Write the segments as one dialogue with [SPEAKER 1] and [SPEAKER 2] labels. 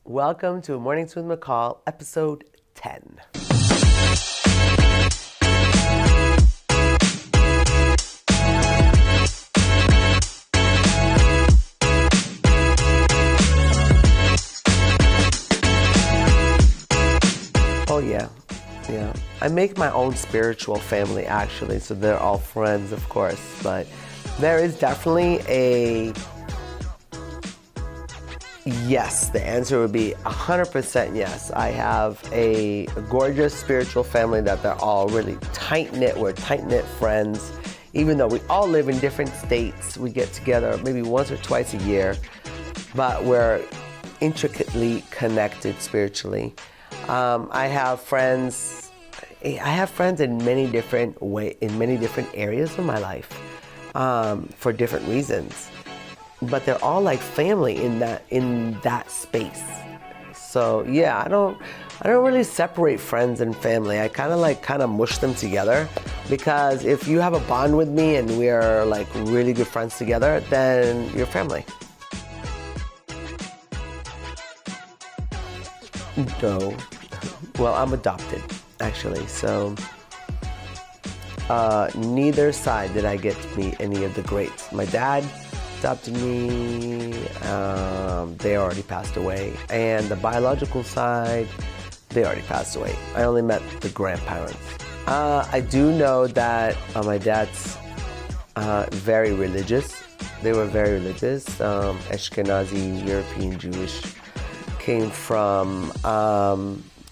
[SPEAKER 1] Welcome to Mornings with Michal, episode 10. Oh yeah. I make my own spiritual family actually, so they're all friends, of course, but there is definitely a yes. The answer would be 100% yes. I have a gorgeous spiritual family that they're all really tight-knit. We're tight-knit friends. Even though we all live in different states, we get together maybe once or twice a year, but we're intricately connected spiritually. I have friends in many different areas of my life, for different reasons. But they're all like family in that space. So yeah, I don't really separate friends and family. I kind of mush them together, because if you have a bond with me and we are like really good friends together, then you're family. No. Well, I'm adopted, actually, so neither side did I get to meet any of the greats. My dad adopted me, they already passed away, and the biological side, they already passed away. I only met the grandparents. I do know that my dad's very religious. They were very religious, Ashkenazi, European Jewish, came from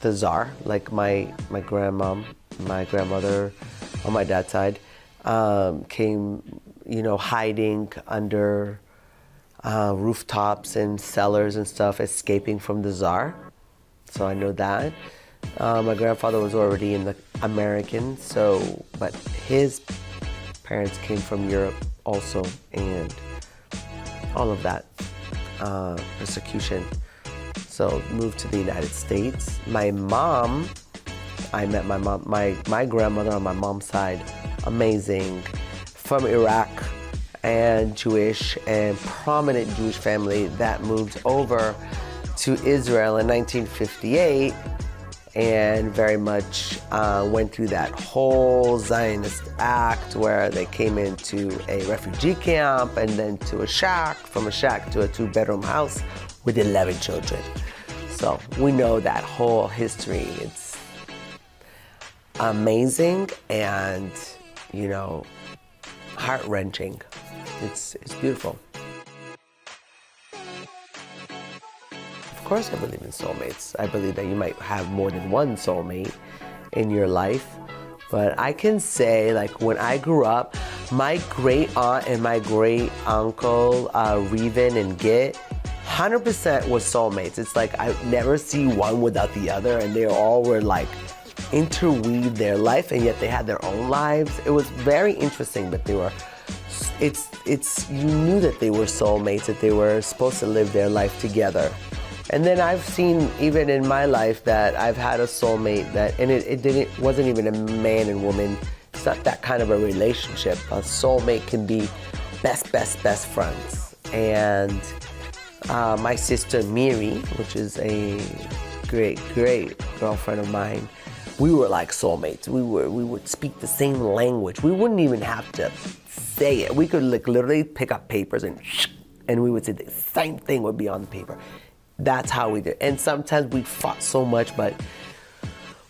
[SPEAKER 1] the Tsar, like my grandmother on my dad's side, came, hiding under rooftops and cellars and stuff, escaping from the Tsar. So I know that. My grandfather was already in the American, but his parents came from Europe also, and all of that persecution. So moved to the United States. My mom, I met my grandmother on my mom's side, amazing, from Iraq, and Jewish, and prominent Jewish family that moved over to Israel in 1958, and very much went through that whole Zionist act where they came into a refugee camp and then to a shack, from a shack to a 2-bedroom house with 11 children. So we know that whole history. It's amazing and, heart-wrenching. It's beautiful. Of course I believe in soulmates. I believe that you might have more than one soulmate in your life. But I can say, like, when I grew up, my great aunt and my great uncle, Reuven and Git, 100% was soulmates. It's like I never see one without the other, and they all were like interweaved their life, and yet they had their own lives. It was very interesting, but they were, you knew that they were soulmates, that they were supposed to live their life together. And then I've seen, even in my life, that I've had a soulmate that, and it wasn't even a man and woman. It's not that kind of a relationship. A soulmate can be best friends. And my sister Miri, which is a great girlfriend of mine, we were like soulmates. We would speak the same language. We wouldn't even have to say it. We could like literally pick up papers and we would say the same thing would be on the paper. That's how we did. And sometimes we fought so much, but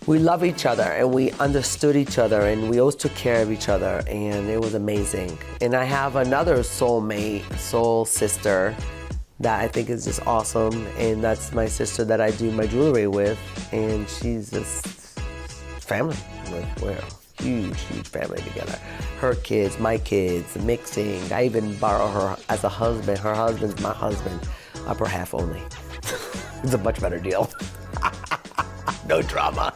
[SPEAKER 1] we love each other and we understood each other and we always took care of each other, and it was amazing. And I have another soulmate, soul sister, that I think is just awesome, and that's my sister that I do my jewelry with, and she's just family. We're a huge family together. Her kids, my kids, mixing. I even borrow her as a husband. Her husband's my husband, upper half only. It's a much better deal. No drama.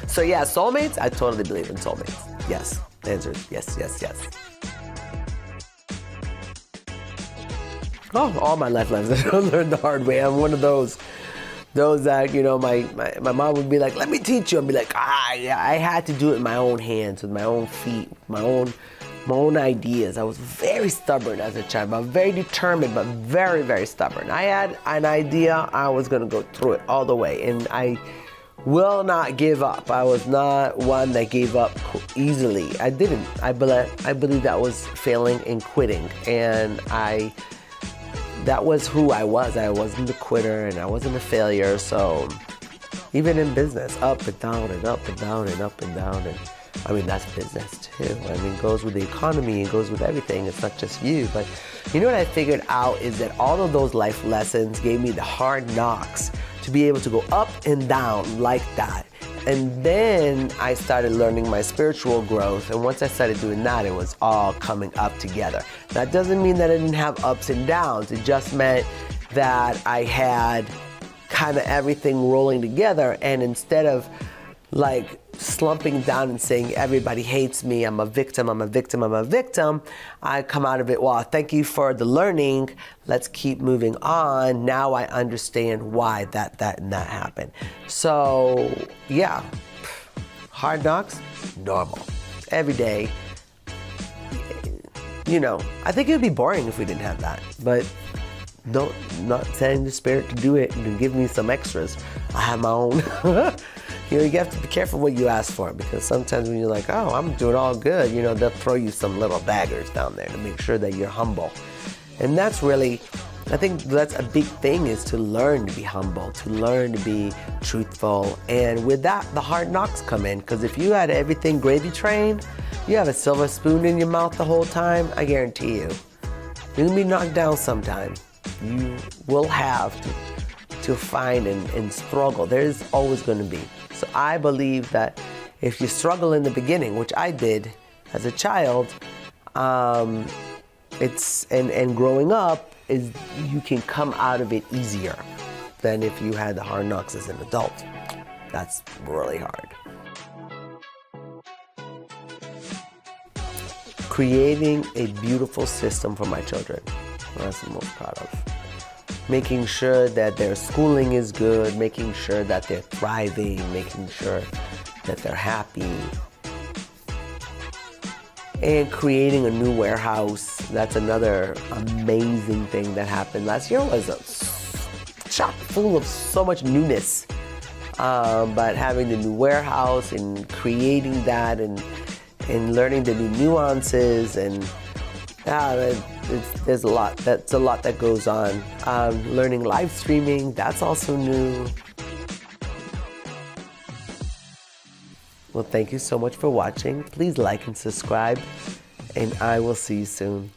[SPEAKER 1] So yeah, soulmates, I totally believe in soulmates. Yes, the answer is yes. Oh, all my life lessons I learned the hard way. I'm one of those that, my mom would be like, let me teach you. I'd be like, yeah, I had to do it with my own hands, with my own feet, my own my own ideas. I was very stubborn as a child, but very determined, but very, very stubborn. I had an idea, I was gonna go through it all the way, and I will not give up. I was not one that gave up easily. I didn't. I believe that was failing and quitting, and that was who I was. I wasn't a quitter, and I wasn't a failure. So even in business, up and down and up and down and up and down, and I mean, that's business too. I mean, it goes with the economy, it goes with everything. It's not just you. But you know what I figured out is that all of those life lessons gave me the hard knocks to be able to go up and down like that. And then I started learning my spiritual growth. And once I started doing that, it was all coming up together. That doesn't mean that I didn't have ups and downs. It just meant that I had kind of everything rolling together. And instead of like slumping down and saying everybody hates me, I'm a victim, I'm a victim, I'm a victim, I come out of it, well, thank you for the learning, let's keep moving on. Now I understand why that and that happened. So yeah, hard knocks, normal, every day. You know, I think it would be boring if we didn't have that, but not setting the spirit to do it and give me some extras. I have my own. You know, you have to be careful what you ask for, because sometimes when you're like, oh, I'm doing all good, you know, they'll throw you some little daggers down there to make sure that you're humble. And that's really, I think that's a big thing, is to learn to be humble, to learn to be truthful. And with that, the hard knocks come in, because if you had everything gravy trained, you have a silver spoon in your mouth the whole time, I guarantee you, you're gonna be knocked down sometime. You will have to find and struggle. There's always gonna be. So I believe that if you struggle in the beginning, which I did as a child, it's and growing up, is you can come out of it easier than if you had the hard knocks as an adult. That's really hard. Creating a beautiful system for my children. That's the most proud of. Making sure that their schooling is good, making sure that they're thriving, making sure that they're happy. And creating a new warehouse. That's another amazing thing that happened. Last year was chock full of so much newness. But having the new warehouse and creating that and learning the new nuances, and there's a lot. That's a lot that goes on. Learning live streaming, that's also new. Well, thank you so much for watching. Please like and subscribe, and I will see you soon.